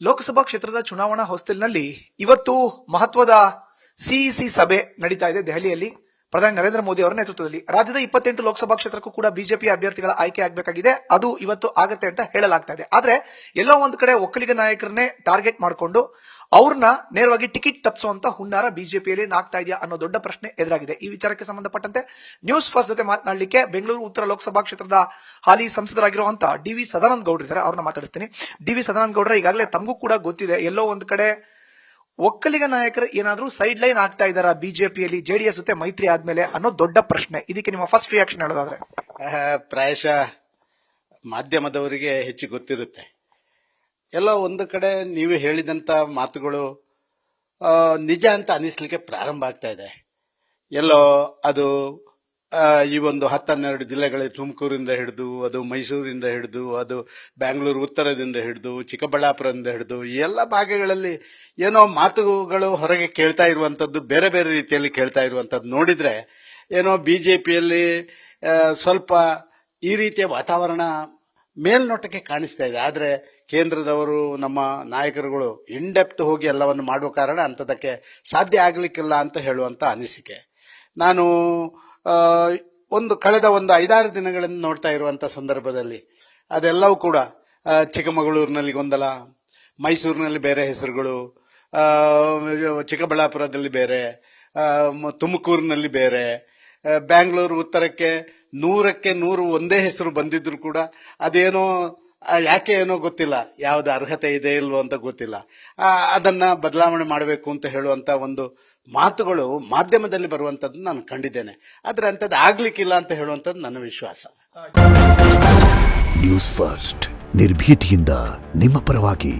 ಲೋಕಸಭಾ ಕ್ಷೇತ್ರದ ಚುನಾವಣಾ ಹೊಸ್ತಿಲಿನಲ್ಲಿ ಇವತ್ತು ಮಹತ್ವದ ಸಿಇಸಿ ಸಭೆ ನಡೀತಾ ಇದೆ ದೆಹಲಿಯಲ್ಲಿ. ಪ್ರಧಾನಿ ನರೇಂದ್ರ ಮೋದಿ ಅವರ ನೇತೃತ್ವದಲ್ಲಿ ರಾಜ್ಯದ 28 ಲೋಕಸಭಾ ಕ್ಷೇತ್ರಕ್ಕೂ ಕೂಡ ಬಿಜೆಪಿ ಅಭ್ಯರ್ಥಿಗಳ ಆಯ್ಕೆ ಆಗಬೇಕಾಗಿದೆ. ಅದು ಇವತ್ತು ಆಗತ್ತೆ ಅಂತ ಹೇಳಲಾಗ್ತಾ ಇದೆ. ಆದ್ರೆ ಎಲ್ಲೋ ಒಂದು ಕಡೆ ಒಕ್ಕಲಿಗ ನಾಯಕರನ್ನೇ ಟಾರ್ಗೆಟ್ ಮಾಡಿಕೊಂಡು ಅವ್ರನ್ನ ನೇರವಾಗಿ ಟಿಕೆಟ್ ತಪ್ಪಿಸುವಂತ ಹುನ್ನಾರ ಬಿಜೆಪಿಯಲ್ಲಿ ನಾಗ್ತಾ ಇದೆಯಾ ಅನ್ನೋ ದೊಡ್ಡ ಪ್ರಶ್ನೆ ಎದುರಾಗಿದೆ. ಈ ವಿಚಾರಕ್ಕೆ ಸಂಬಂಧಪಟ್ಟಂತೆ ನ್ಯೂಸ್ ಫಸ್ಟ್ ಜೊತೆ ಮಾತನಾಡಲಿಕ್ಕೆ ಬೆಂಗಳೂರು ಉತ್ತರ ಲೋಕಸಭಾ ಕ್ಷೇತ್ರದ ಹಾಲಿ ಸಂಸದರಾಗಿರುವಂತಹ ಡಿ.ವಿ. ಸದಾನಂದ ಗೌಡ್ರು ಇದ್ದಾರೆ. ಅವ್ರನ್ನ ಮಾತಾಡಿಸ್ತೀನಿ. ಡಿ.ವಿ. ಸದಾನಂದ ಗೌಡ್ರ, ಈಗಾಗಲೇ ತಮಗೂ ಕೂಡ ಗೊತ್ತಿದೆ, ಎಲ್ಲೋ ಒಂದು ಕಡೆ ಒಕ್ಕಲಿಗ ನಾಯಕರು ಏನಾದ್ರೂ ಸೈಡ್ ಲೈನ್ ಆಗ್ತಾ ಇದಾರ ಬಿಜೆಪಿಯಲ್ಲಿ ಜೆಡಿಎಸ್ ಜೊತೆ ಮೈತ್ರಿ ಆದ್ಮೇಲೆ ಅನ್ನೋ ದೊಡ್ಡ ಪ್ರಶ್ನೆ. ಇದಕ್ಕೆ ನಿಮ್ಮ ಫಸ್ಟ್ ರಿಯಾಕ್ಷನ್ ಹೇಳೋದಾದ್ರೆ? ಪ್ರಾಯಶಃ ಮಾಧ್ಯಮದವರಿಗೆ ಹೆಚ್ಚು ಗೊತ್ತಿರುತ್ತೆ. ಎಲ್ಲೋ ಒಂದು ಕಡೆ ನೀವು ಹೇಳಿದಂತ ಮಾತುಗಳು ನಿಜ ಅಂತ ಅನಿಸ್ಲಿಕ್ಕೆ ಪ್ರಾರಂಭ ಆಗ್ತಾ ಇದೆ. ಎಲ್ಲೋ ಅದು ಈ ಒಂದು 10-12 ಜಿಲ್ಲೆಗಳ ತುಮಕೂರಿಂದ ಹಿಡಿದು, ಅದು ಮೈಸೂರಿಂದ ಹಿಡಿದು, ಅದು ಬ್ಯಾಂಗ್ಳೂರು ಉತ್ತರದಿಂದ ಹಿಡಿದು, ಚಿಕ್ಕಬಳ್ಳಾಪುರದಿಂದ ಹಿಡಿದು ಎಲ್ಲ ಭಾಗಗಳಲ್ಲಿ ಏನೋ ಮಾತುಗಳು ಹೊರಗೆ ಕೇಳ್ತಾ ಇರುವಂತದ್ದು, ಬೇರೆ ಬೇರೆ ರೀತಿಯಲ್ಲಿ ಕೇಳ್ತಾ ಇರುವಂತದ್ದು ನೋಡಿದ್ರೆ ಏನೋ ಬಿಜೆಪಿಯಲ್ಲಿ ಸ್ವಲ್ಪ ಈ ರೀತಿಯ ವಾತಾವರಣ ಮೇಲ್ನೋಟಕ್ಕೆ ಕಾಣಿಸ್ತಾ ಇದೆ. ಆದ್ರೆ ಕೇಂದ್ರದವರು, ನಮ್ಮ ನಾಯಕರುಗಳು ಇನ್ಡೆಪ್ತ್ ಹೋಗಿ ಎಲ್ಲವನ್ನು ಮಾಡುವ ಕಾರಣ ಅಂಥದಕ್ಕೆ ಸಾಧ್ಯ ಆಗ್ಲಿಕ್ಕಿಲ್ಲ ಅಂತ ಹೇಳುವಂತ ಅನಿಸಿಕೆ. ನಾನು ಕಳೆದ 5-6 ದಿನಗಳಿಂದ ನೋಡ್ತಾ ಇರುವಂತ ಸಂದರ್ಭದಲ್ಲಿ ಅದೆಲ್ಲವೂ ಕೂಡ ಚಿಕ್ಕಮಗಳೂರಿನಲ್ಲಿ ಗೊಂದಲ, ಮೈಸೂರಿನಲ್ಲಿ ಬೇರೆ ಹೆಸರುಗಳು, ಚಿಕ್ಕಬಳ್ಳಾಪುರದಲ್ಲಿ ಬೇರೆ, ತುಮಕೂರಿನಲ್ಲಿ ಬೇರೆ, ಬ್ಯಾಂಗ್ಳೂರು ಉತ್ತರಕ್ಕೆ 100ಕ್ಕೆ 100 ಒಂದೇ ಹೆಸರು ಬಂದಿದ್ರು ಕೂಡ ಅದೇನೋ ಯಾಕೆ ಏನೋ ಗೊತ್ತಿಲ್ಲ, ಯಾವ್ದು ಅರ್ಹತೆ ಇದೆ ಇಲ್ವೋ ಅಂತ ಗೊತ್ತಿಲ್ಲ, ಅದನ್ನ ಬದಲಾವಣೆ ಮಾಡಬೇಕು ಅಂತ ಹೇಳುವಂತ ಒಂದು ಮಾತುಗಳು ಮಾಧ್ಯಮದಲ್ಲಿ ಬರುವಂತದ್ದು ನಾನು ಕಂಡಿದ್ದೇನೆ. ಆದ್ರೆ ಅಂತದ್ದು ಆಗ್ಲಿಕ್ಕಿಲ್ಲ ಅಂತ ಹೇಳುವಂತದ್ದು ನನ್ನ ವಿಶ್ವಾಸ. ನ್ಯೂಸ್ ಫಸ್ಟ್, ನಿರ್ಭೀತಿಯಿಂದ ನಿಮ್ಮ ಪರವಾಗಿ.